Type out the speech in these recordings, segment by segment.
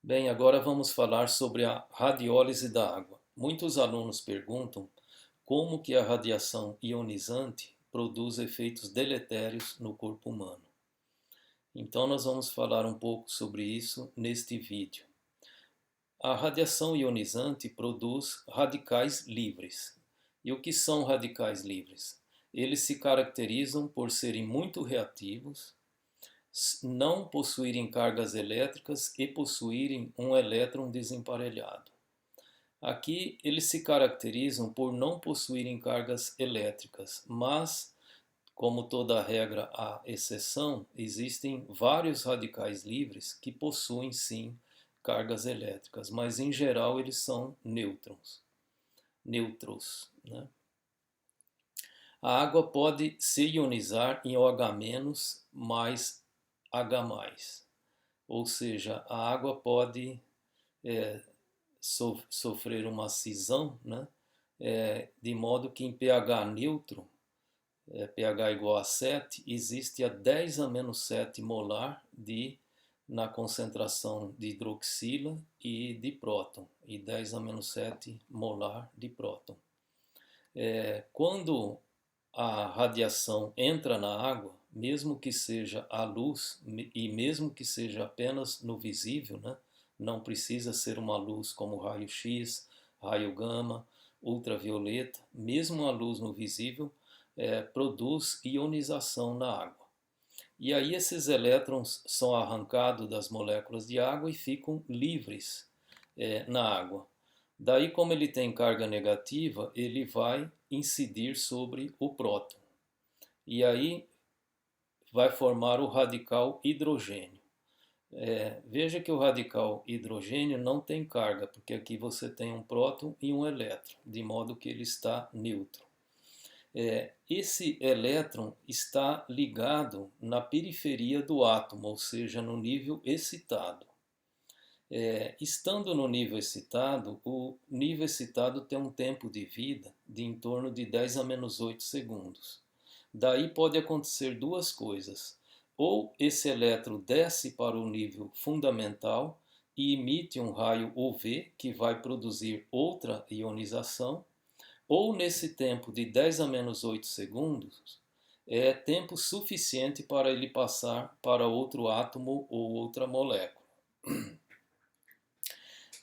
Bem, agora vamos falar sobre a radiólise da água. Muitos alunos perguntam como que a radiação ionizante produz efeitos deletérios no corpo humano. Então nós vamos falar um pouco sobre isso neste vídeo. A radiação ionizante produz radicais livres. E o que são radicais livres? Eles se caracterizam por serem muito reativos, não possuírem cargas elétricas e possuírem um elétron desemparelhado. Aqui eles se caracterizam por não possuírem cargas elétricas, mas, como toda regra há exceção, existem vários radicais livres que possuem sim cargas elétricas, mas em geral eles são neutros, né? A água pode se ionizar em OH- mais H+, ou seja, a água pode sofrer uma cisão, né? De modo que em pH neutro, pH igual a 7, existe a 10 a menos 7 molar na concentração de hidroxila e de próton, e 10 a menos 7 molar de próton. Quando a radiação entra na água, mesmo que seja a luz e mesmo que seja apenas no visível, né? Não precisa ser uma luz como raio-x, raio gama, ultravioleta, mesmo a luz no visível produz ionização na água. E aí esses elétrons são arrancados das moléculas de água e ficam livres na água. Daí, como ele tem carga negativa, ele vai incidir sobre o próton. E aí vai formar o radical hidrogênio. Veja que o radical hidrogênio não tem carga, porque aqui você tem um próton e um elétron, de modo que ele está neutro. Esse elétron está ligado na periferia do átomo, ou seja, no nível excitado. Estando no nível excitado, o nível excitado tem um tempo de vida de em torno de 10 a menos 8 segundos. Daí pode acontecer duas coisas. Ou esse elétron desce para o nível fundamental e emite um raio UV que vai produzir outra ionização, ou nesse tempo de 10 a menos 8 segundos, é tempo suficiente para ele passar para outro átomo ou outra molécula.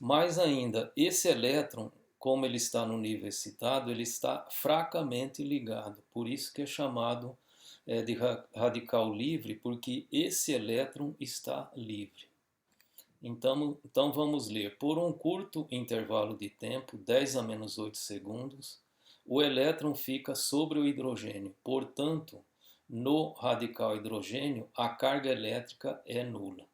Mais ainda, esse elétron, como ele está no nível excitado, ele está fracamente ligado, por isso que é chamado de radical livre, porque esse elétron está livre. Então vamos ler, por um curto intervalo de tempo, 10 a menos 8 segundos, o elétron fica sobre o hidrogênio, portanto, no radical hidrogênio, a carga elétrica é nula.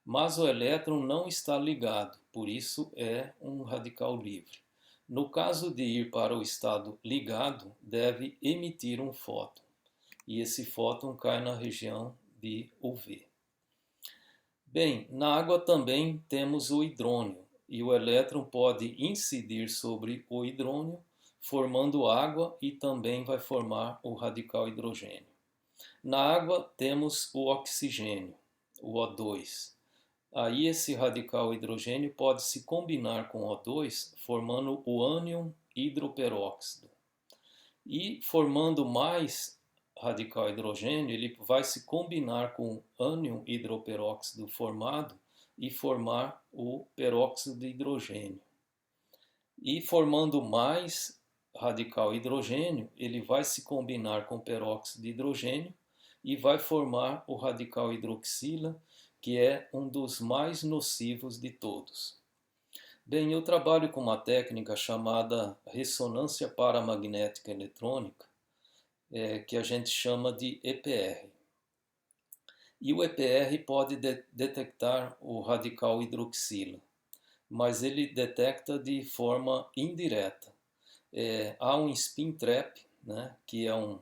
Mas o elétron não está ligado, por isso é um radical livre. No caso de ir para o estado ligado, deve emitir um fóton, e esse fóton cai na região de UV. Bem, na água também temos o hidrônio, e o elétron pode incidir sobre o hidrônio, formando água e também vai formar o radical hidrogênio. Na água temos o oxigênio, o O2. Aí esse radical hidrogênio pode se combinar com O2, formando o ânion hidroperóxido. E formando mais radical hidrogênio, ele vai se combinar com o ânion hidroperóxido formado e formar o peróxido de hidrogênio. E formando mais radical hidrogênio, ele vai se combinar com peróxido de hidrogênio e vai formar o radical hidroxila, que é um dos mais nocivos de todos. Bem, eu trabalho com uma técnica chamada ressonância paramagnética eletrônica, que a gente chama de EPR. E o EPR pode detectar o radical hidroxila, mas ele detecta de forma indireta. Há um spin trap, né, que é um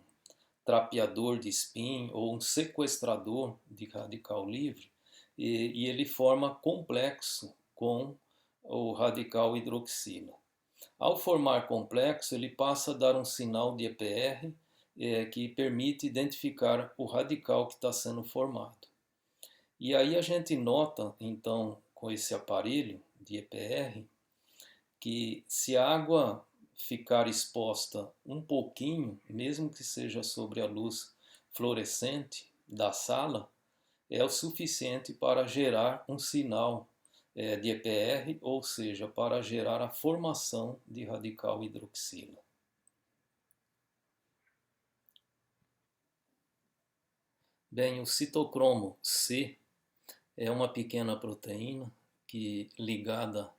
trapeador de spin ou um sequestrador de radical livre, e ele forma complexo com o radical hidroxila. Ao formar complexo, ele passa a dar um sinal de EPR que permite identificar o radical que está sendo formado. E aí a gente nota, então, com esse aparelho de EPR que se a água ficar exposta um pouquinho, mesmo que seja sobre a luz fluorescente da sala, é o suficiente para gerar um sinal de EPR, ou seja, para gerar a formação de radical hidroxila. Bem, o citocromo C é uma pequena proteína que ligada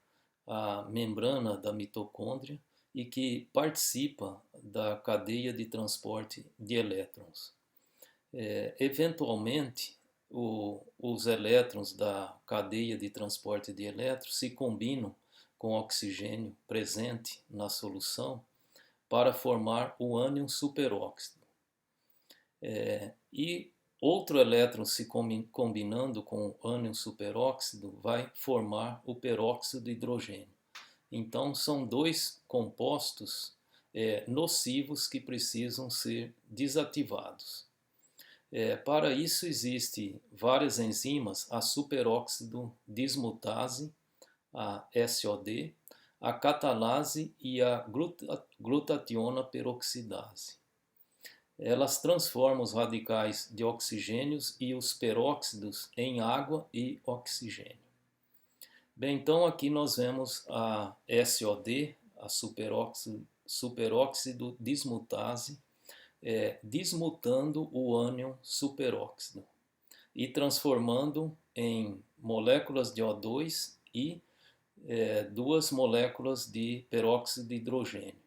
à membrana da mitocôndria e que participa da cadeia de transporte de elétrons. Eventualmente, os elétrons da cadeia de transporte de elétrons se combinam com o oxigênio presente na solução para formar o ânion superóxido. E outro elétron se combinando com o ânion superóxido vai formar o peróxido de hidrogênio. Então, são dois compostos nocivos que precisam ser desativados. Para isso existem várias enzimas, a superóxido dismutase, a SOD, a catalase e a glutationa peroxidase. Elas transformam os radicais de oxigênios e os peróxidos em água e oxigênio. Bem, então aqui nós vemos a SOD, a superóxido dismutase, desmutando o ânion superóxido e transformando em moléculas de O2 e duas moléculas de peróxido de hidrogênio.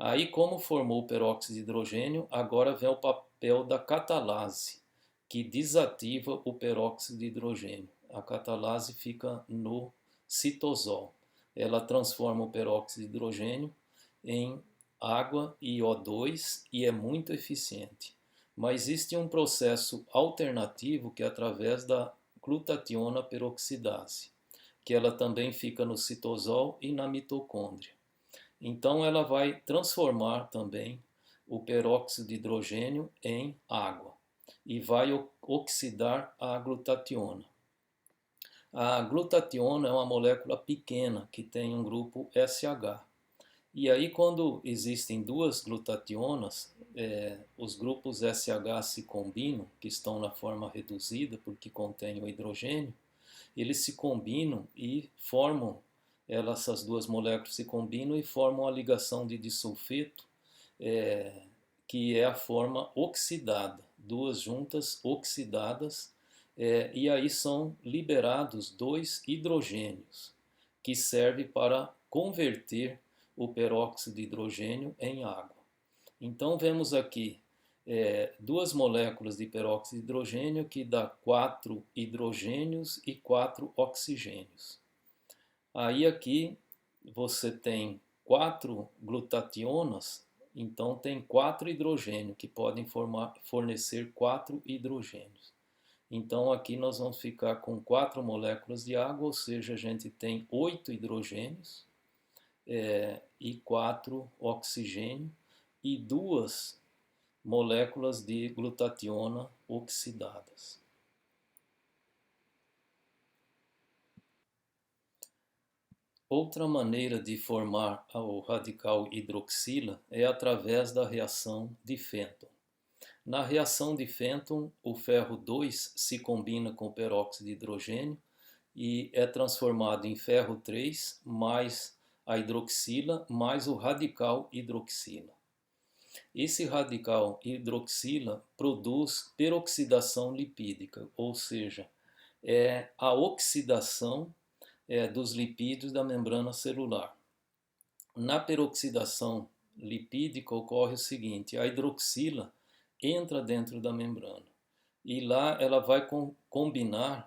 Aí, como formou o peróxido de hidrogênio, agora vem o papel da catalase, que desativa o peróxido de hidrogênio. A catalase fica no citosol. Ela transforma o peróxido de hidrogênio em água e O2 e é muito eficiente. Mas existe um processo alternativo que é através da glutationa peroxidase, que ela também fica no citosol e na mitocôndria. Então ela vai transformar também o peróxido de hidrogênio em água e vai oxidar a glutationa. A glutationa é uma molécula pequena que tem um grupo SH. E aí, quando existem duas glutationas, os grupos SH se combinam, que estão na forma reduzida, porque contém o hidrogênio, eles se combinam e formam, essas duas moléculas se combinam e formam a ligação de disulfeto, que é a forma oxidada, duas juntas oxidadas, e aí são liberados dois hidrogênios, que servem para converter o peróxido de hidrogênio em água. Então vemos aqui duas moléculas de peróxido de hidrogênio que dá 4 hidrogênios e 4 oxigênios. Aí aqui você tem 4 glutationas, então tem 4 hidrogênios que podem fornecer 4 hidrogênios. Então aqui nós vamos ficar com 4 moléculas de água, ou seja, a gente tem 8 hidrogênios e 4 oxigênio e 2 moléculas de glutationa oxidadas. Outra maneira de formar o radical hidroxila é através da reação de Fenton. Na reação de Fenton, o ferro 2 se combina com o peróxido de hidrogênio e é transformado em ferro 3 mais a hidroxila mais o radical hidroxila. Esse radical hidroxila produz peroxidação lipídica, ou seja, é a oxidação dos lipídios da membrana celular. Na peroxidação lipídica ocorre o seguinte: a hidroxila entra dentro da membrana e lá ela vai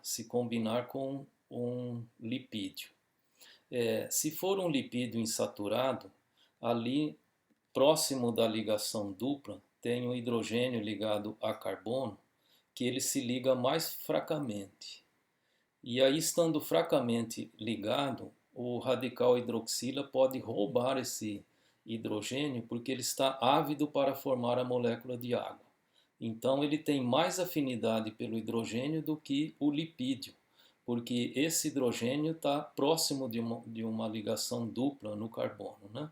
se combinar com um lipídio. Se for um lipídio insaturado, ali próximo da ligação dupla tem um hidrogênio ligado a carbono, que ele se liga mais fracamente. E aí, estando fracamente ligado, o radical hidroxila pode roubar esse hidrogênio porque ele está ávido para formar a molécula de água. Então ele tem mais afinidade pelo hidrogênio do que o lipídio, porque esse hidrogênio está próximo de uma ligação dupla no carbono, né?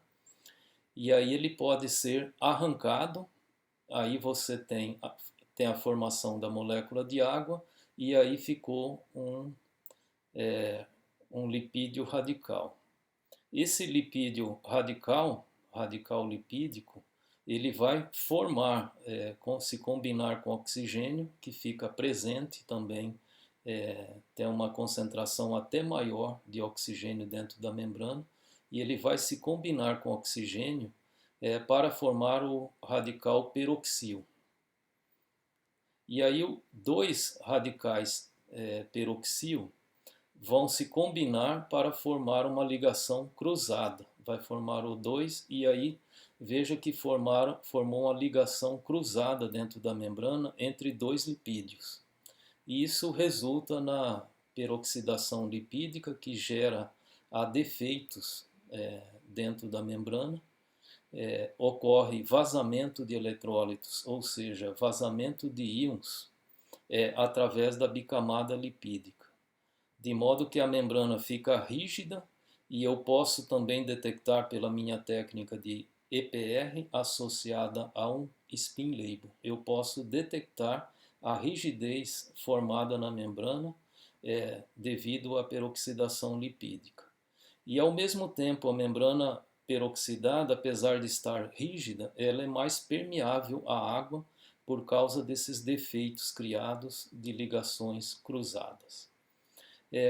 E aí ele pode ser arrancado, aí você tem a formação da molécula de água, e aí ficou um lipídio radical. Esse lipídio radical, radical lipídico, ele vai formar, se combinar com oxigênio, que fica presente também, tem uma concentração até maior de oxigênio dentro da membrana, e ele vai se combinar com oxigênio para formar o radical peroxil. E aí, dois radicais peroxil vão se combinar para formar uma ligação cruzada. Vai formar o 2 e aí veja que formou uma ligação cruzada dentro da membrana entre dois lipídios. E isso resulta na peroxidação lipídica, que gera defeitos dentro da membrana. Ocorre vazamento de eletrólitos, ou seja, vazamento de íons através da bicamada lipídica, de modo que a membrana fica rígida, e eu posso também detectar pela minha técnica de EPR associada a um spin label. Eu posso detectar a rigidez formada na membrana devido à peroxidação lipídica. E ao mesmo tempo a membrana peroxidada, apesar de estar rígida, ela é mais permeável à água por causa desses defeitos criados de ligações cruzadas.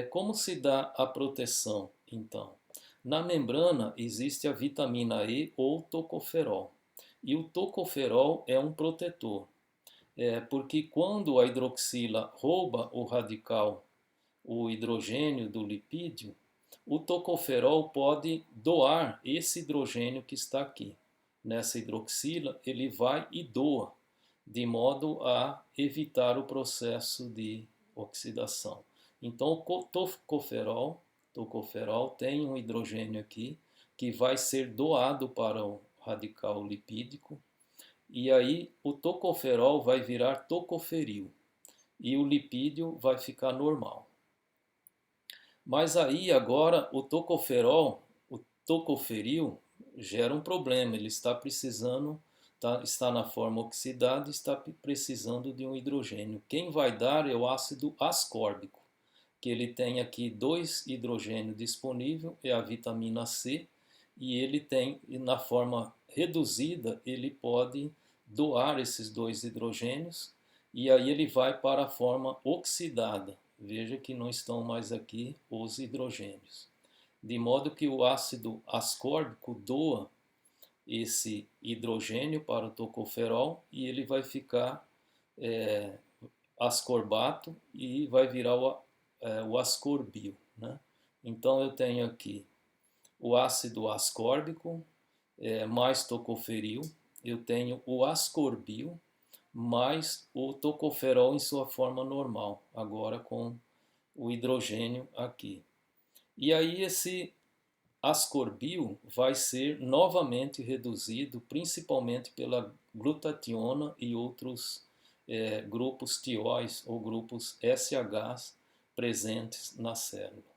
Como se dá a proteção, então? Na membrana existe a vitamina E ou tocoferol. E o tocoferol é um protetor, porque quando a hidroxila rouba o radical, o hidrogênio do lipídio, o tocoferol pode doar esse hidrogênio que está aqui. Nessa hidroxila, ele vai e doa, de modo a evitar o processo de oxidação. Então, o tocoferol tem um hidrogênio aqui que vai ser doado para o radical lipídico, e aí o tocoferol vai virar tocoferil e o lipídio vai ficar normal. Mas aí agora o tocoferil gera um problema, ele está precisando, está na forma oxidada, está precisando de um hidrogênio. Quem vai dar é o ácido ascórbico, que ele tem aqui 2 hidrogênios disponíveis, é a vitamina C, e ele tem, na forma reduzida, ele pode doar esses 2 hidrogênios, e aí ele vai para a forma oxidada. Veja que não estão mais aqui os hidrogênios. De modo que o ácido ascórbico doa esse hidrogênio para o tocoferol e ele vai ficar ascorbato e vai virar o ascorbio, né? Então eu tenho aqui o ácido ascórbico mais tocoferil, eu tenho o ascorbio mais o tocoferol em sua forma normal, agora com o hidrogênio aqui. E aí esse ascorbio vai ser novamente reduzido, principalmente pela glutationa e outros grupos tióis ou grupos SHs presentes na célula.